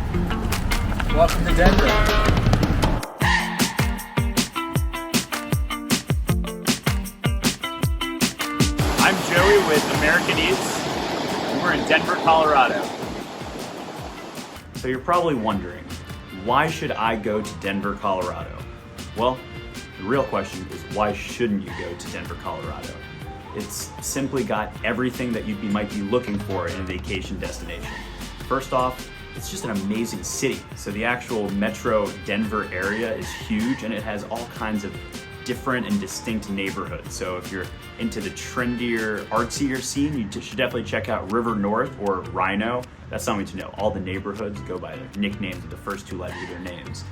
Welcome to Denver. I'm Joey with American Eats, and we're in Denver, Colorado. So you're probably wondering, why should I go to Denver, Colorado? Well, the real question is, why shouldn't you go to Denver, Colorado? It's simply got everything that you might be looking for in a vacation destination. First off, it's just an amazing city. So the actual metro Denver area is huge, and it has all kinds of different and distinct neighborhoods. So if you're into the trendier, artsier scene, you should definitely check out River North or Rhino. That's something to know. All the neighborhoods go by their nicknames with the first two letters of their names.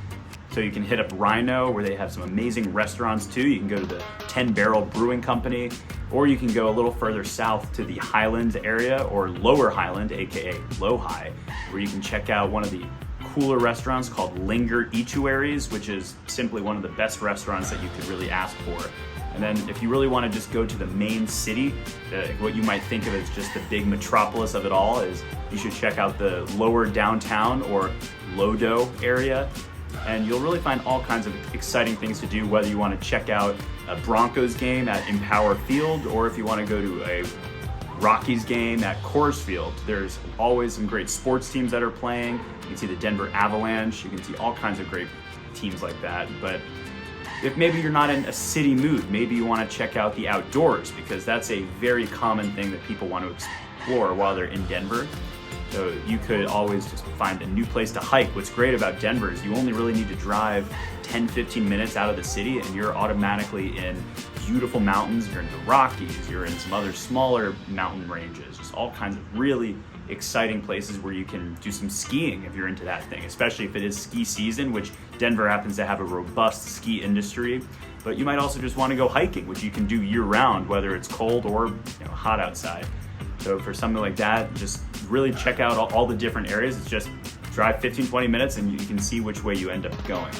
So you can hit up Rhino, where they have some amazing restaurants too. You can go to the 10 Barrel Brewing Company, or you can go a little further south to the Highlands area, or Lower Highland, aka Low High, where you can check out one of the cooler restaurants called Linger Eatuaries, which is simply one of the best restaurants that you could really ask for. And then if you really want to just go to the main city, what you might think of as just the big metropolis of it all, is you should check out the lower downtown or Lodo area. And you'll really find all kinds of exciting things to do, whether you want to check out a Broncos game at Empower Field, or if you want to go to a Rockies game at Coors Field. There's always some great sports teams that are playing. You can see the Denver Avalanche, you can see all kinds of great teams like that. But if maybe you're not in a city mood, maybe you want to check out the outdoors, because that's a very common thing that people want to explore while they're in Denver. So you could always just find a new place to hike. What's great about Denver is you only really need to drive 10-15 minutes out of the city, and you're automatically in beautiful mountains. You're in the Rockies, you're in some other smaller mountain ranges, just all kinds of really exciting places where you can do some skiing if you're into that thing, especially if it is ski season, which Denver happens to have a robust ski industry. But you might also just want to go hiking, which you can do year round, whether it's cold or hot outside. So for something like that, just really check out all the different areas. It's just drive 15-20 minutes and you can see which way you end up going.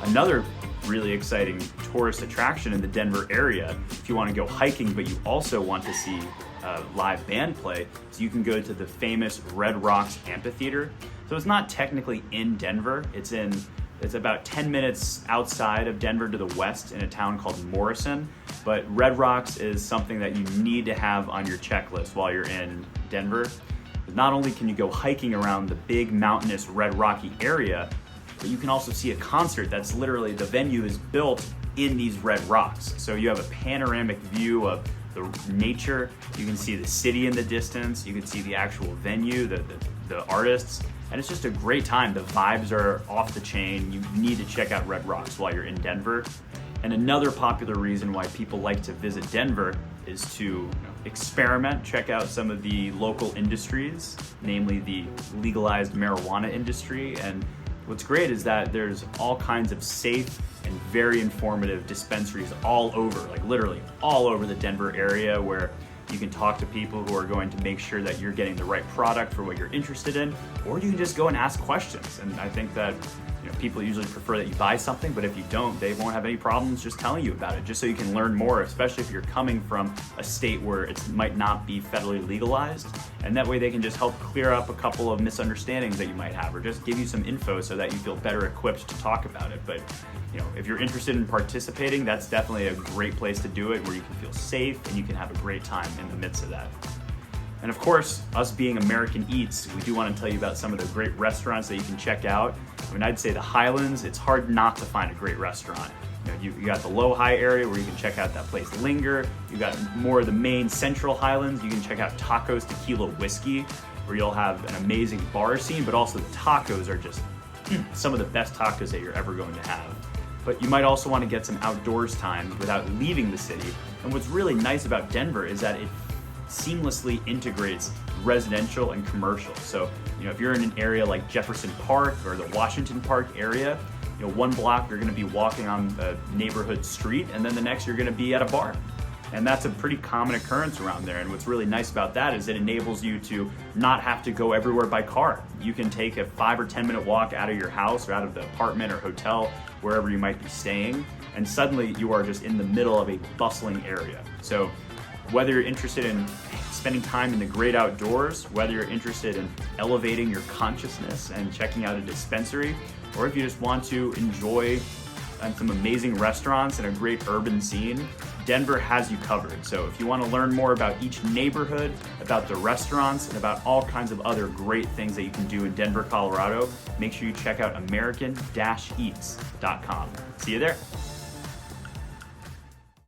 Another really exciting tourist attraction in the Denver area, if you want to go hiking but you also want to see a live band play, so you can go to the famous Red Rocks Amphitheater. So it's not technically in Denver, it's about 10 minutes outside of Denver to the west in a town called Morrison. But Red Rocks is something that you need to have on your checklist while you're in Denver. Not only can you go hiking around the big mountainous Red Rocky area, but you can also see a concert that's literally, the venue is built in these red rocks. So you have a panoramic view of the nature, you can see the city in the distance, you can see the actual venue, the artists, and it's just a great time. The vibes are off the chain. You need to check out Red Rocks while you're in Denver. And another popular reason why people like to visit Denver is to experiment, check out some of the local industries, namely the legalized marijuana industry. And what's great is that there's all kinds of safe and very informative dispensaries all over, like literally all over the Denver area, where you can talk to people who are going to make sure that you're getting the right product for what you're interested in, or you can just go and ask questions. And I think that people usually prefer that you buy something, but if you don't, they won't have any problems just telling you about it, just so you can learn more, especially if you're coming from a state where it might not be federally legalized. And that way they can just help clear up a couple of misunderstandings that you might have, or just give you some info so that you feel better equipped to talk about it. But if you're interested in participating, that's definitely a great place to do it, where you can feel safe and you can have a great time in the midst of that. And of course, us being American Eats, we do want to tell you about some of the great restaurants that you can check out. I mean, I'd say the Highlands, it's hard not to find a great restaurant. You got the Low High area where you can check out that place Linger. You got more of the main Central Highlands. You can check out Tacos Tequila Whiskey, where you'll have an amazing bar scene, but also the tacos are just some of the best tacos that you're ever going to have. But you might also want to get some outdoors time without leaving the city. And what's really nice about Denver is that it seamlessly integrates residential and commercial. So, if you're in an area like Jefferson Park or the Washington Park area, one block you're going to be walking on a neighborhood street, and then the next you're going to be at a bar. And that's a pretty common occurrence around there. And what's really nice about that is it enables you to not have to go everywhere by car. You can take a 5 or 10 minute walk out of your house or out of the apartment or hotel, wherever you might be staying, and suddenly you are just in the middle of a bustling area. So Whether you're interested in spending time in the great outdoors, whether you're interested in elevating your consciousness and checking out a dispensary, or if you just want to enjoy some amazing restaurants and a great urban scene, Denver has you covered. So if you want to learn more about each neighborhood, about the restaurants, and about all kinds of other great things that you can do in Denver, Colorado, make sure you check out American-Eats.com. See you there.